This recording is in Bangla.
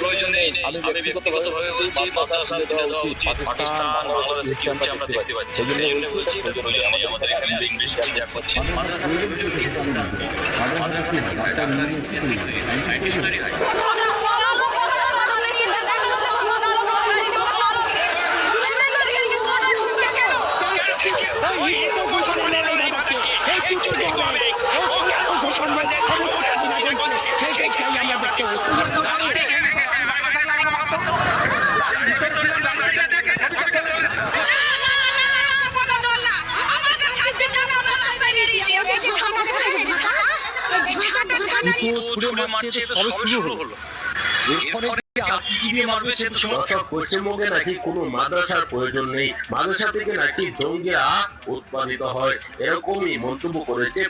প্রয়োজন নেই। আমি ব্যক্তিগতভাবে বলছি মাদ্রাসা তুলে দেওয়া উচিত। পাকিস্তান বাংলাদেশে কি হচ্ছে আমরা দেখতে পাচ্ছি। সেই জন্য বলছি প্রয়োজন নেই আমাদের এখানে আর ইংলিশ যা করছে পশ্চিমবঙ্গে নাকি কোনো মাদ্রাসার প্রয়োজন নেই, মাদ্রাসা থেকে নাকি জঙ্গিরা উৎপাদিত হয়, এরকমই মন্তব্য করেছে